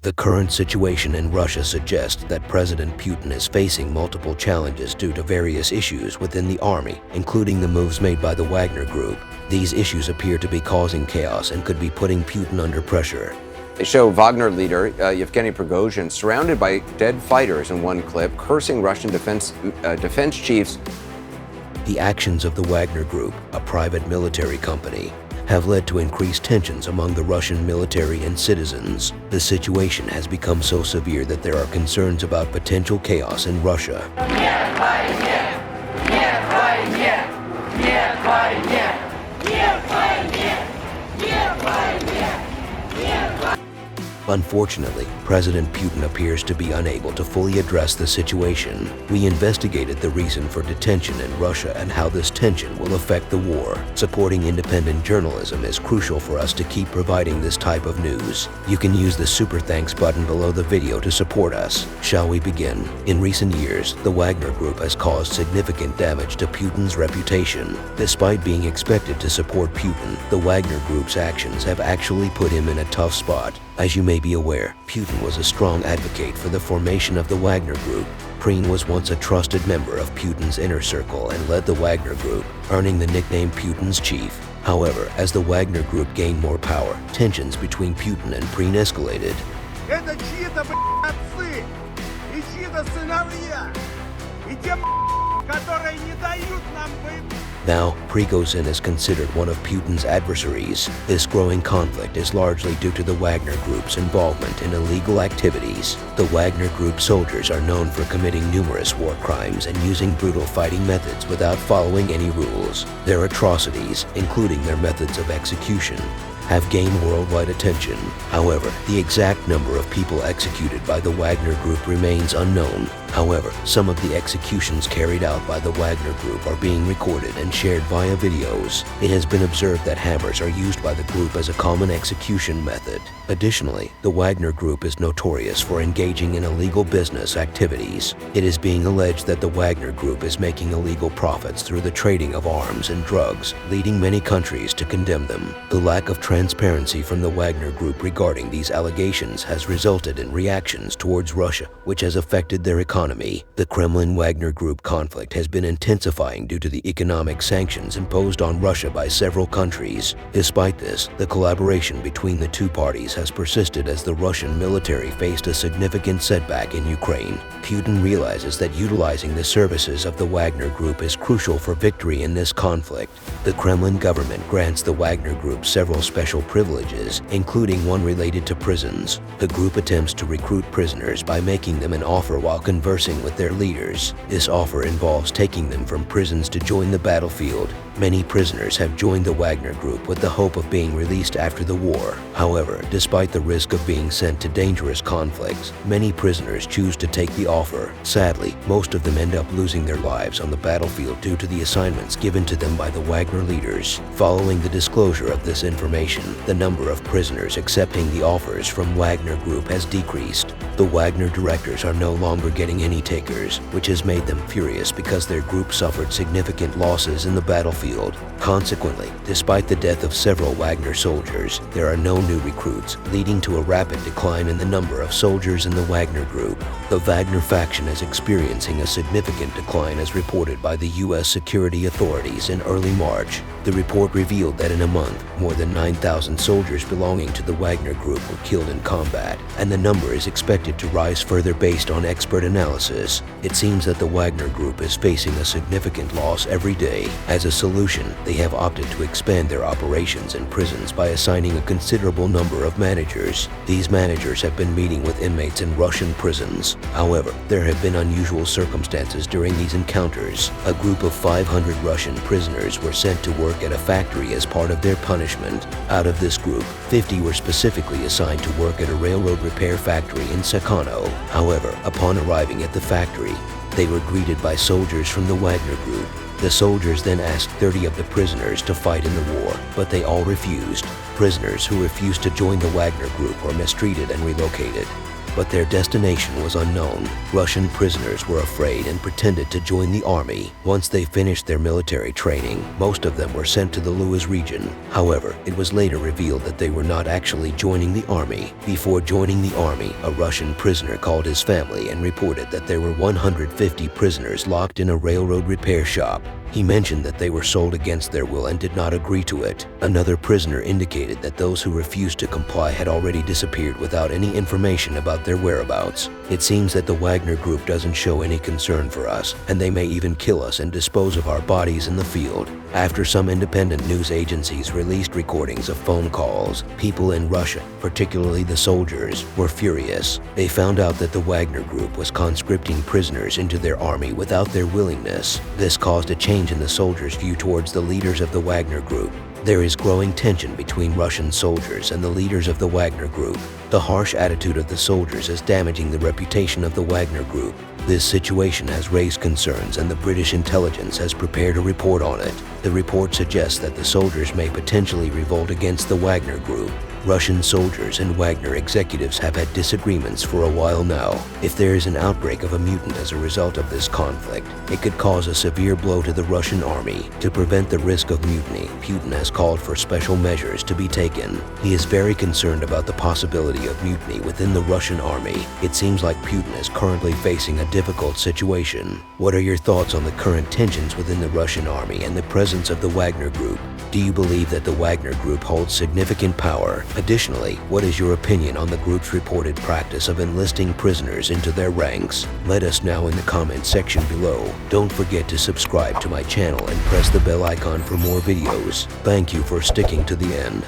The current situation in Russia suggests that President Putin is facing multiple challenges due to various issues within the army, including the moves made by the Wagner Group. These issues appear to be causing chaos and could be putting Putin under pressure. They show Wagner leader Yevgeny Prigozhin surrounded by dead fighters in one clip, cursing Russian defense chiefs. The actions of the Wagner Group, a private military company, have led to increased tensions among the Russian military and citizens. The situation has become so severe that there are concerns about potential chaos in Russia. Unfortunately, President Putin appears to be unable to fully address the situation. We investigated the reason for detention in Russia and how this tension will affect the war. Supporting independent journalism is crucial for us to keep providing this type of news. You can use the Super Thanks button below the video to support us. Shall we begin? In recent years, the Wagner Group has caused significant damage to Putin's reputation. Despite being expected to support Putin, the Wagner Group's actions have actually put him in a tough spot. As you may be aware, Putin was a strong advocate for the formation of the Wagner Group. Putin was once a trusted member of Putin's inner circle and led the Wagner Group, earning the nickname Putin's chief. However, as the Wagner Group gained more power, tensions between Putin and Putin escalated. Это чьи-то отцы и чьи-то сыновья, и те, которые не дают нам Now, Prigozhin is considered one of Putin's adversaries. This growing conflict is largely due to the Wagner Group's involvement in illegal activities. The Wagner Group soldiers are known for committing numerous war crimes and using brutal fighting methods without following any rules. Their atrocities, including their methods of execution, have gained worldwide attention. However, the exact number of people executed by the Wagner Group remains unknown. However, some of the executions carried out by the Wagner Group are being recorded and shared via videos. It has been observed that hammers are used by the group as a common execution method. Additionally, the Wagner Group is notorious for engaging in illegal business activities. It is being alleged that the Wagner Group is making illegal profits through the trading of arms and drugs, leading many countries to condemn them. The lack of transparency from the Wagner Group regarding these allegations has resulted in reactions towards Russia, which has affected their economy. The Kremlin-Wagner Group conflict has been intensifying due to the economic sanctions imposed on Russia by several countries. Despite this, the collaboration between the two parties has persisted as the Russian military faced a significant setback in Ukraine. Putin realizes that utilizing the services of the Wagner Group is crucial for victory in this conflict. The Kremlin government grants the Wagner Group several special privileges, including one related to prisons. The group attempts to recruit prisoners by making them an offer while conversing with their leaders. This offer involves taking them from prisons to join the battlefield. Many prisoners have joined the Wagner Group with the hope of being released after the war. However, despite the risk of being sent to dangerous conflicts, many prisoners choose to take the offer. Sadly, most of them end up losing their lives on the battlefield due to the assignments given to them by the Wagner leaders. Following the disclosure of this information, the number of prisoners accepting the offers from Wagner Group has decreased. The Wagner directors are no longer getting any takers, which has made them furious because their group suffered significant losses in the battlefield. Consequently, despite the death of several Wagner soldiers, there are no new recruits, leading to a rapid decline in the number of soldiers in the Wagner Group. The Wagner faction is experiencing a significant decline as reported by the U.S. security authorities in early March. The report revealed that in a month, more than 9,000 soldiers belonging to the Wagner Group were killed in combat, and the number is expected to rise further based on expert analysis. It seems that the Wagner Group is facing a significant loss every day. As a solution, they have opted to expand their operations in prisons by assigning a considerable number of managers. These managers have been meeting with inmates in Russian prisons. However, there have been unusual circumstances during these encounters. A group of 500 Russian prisoners were sent to work at a factory as part of their punishment. Out of this group, 50 were specifically assigned to work at a railroad repair factory in Sakano. However, upon arriving at the factory, they were greeted by soldiers from the Wagner Group. The soldiers then asked 30 of the prisoners to fight in the war, but they all refused. Prisoners who refused to join the Wagner Group were mistreated and relocated. but their destination was unknown. Russian prisoners were afraid and pretended to join the army. Once they finished their military training, most of them were sent to the Lewis region. However, it was later revealed that they were not actually joining the army. Before joining the army, a Russian prisoner called his family and reported that there were 150 prisoners locked in a railroad repair shop. He mentioned that they were sold against their will and did not agree to it. Another prisoner indicated that those who refused to comply had already disappeared without any information about their whereabouts. It seems that the Wagner Group doesn't show any concern for us, and they may even kill us and dispose of our bodies in the field. After some independent news agencies released recordings of phone calls, people in Russia, particularly the soldiers, were furious. They found out that the Wagner Group was conscripting prisoners into their army without their willingness. This caused a change in the soldiers' view towards the leaders of the Wagner Group. There is growing tension between Russian soldiers and the leaders of the Wagner Group. The harsh attitude of the soldiers is damaging the reputation of the Wagner Group. This situation has raised concerns, and the British intelligence has prepared a report on it. The report suggests that the soldiers may potentially revolt against the Wagner Group. Russian soldiers and Wagner executives have had disagreements for a while now. If there is an outbreak of a mutant as a result of this conflict, it could cause a severe blow to the Russian army. To prevent the risk of mutiny, Putin has called for special measures to be taken. He is very concerned about the possibility of mutiny within the Russian army. It seems like Putin is currently facing a difficult situation. What are your thoughts on the current tensions within the Russian army and the presence of the Wagner Group? Do you believe that the Wagner Group holds significant power? Additionally, what is your opinion on the group's reported practice of enlisting prisoners into their ranks? Let us know in the comments section below. Don't forget to subscribe to my channel and press the bell icon for more videos. Thank you for sticking to the end.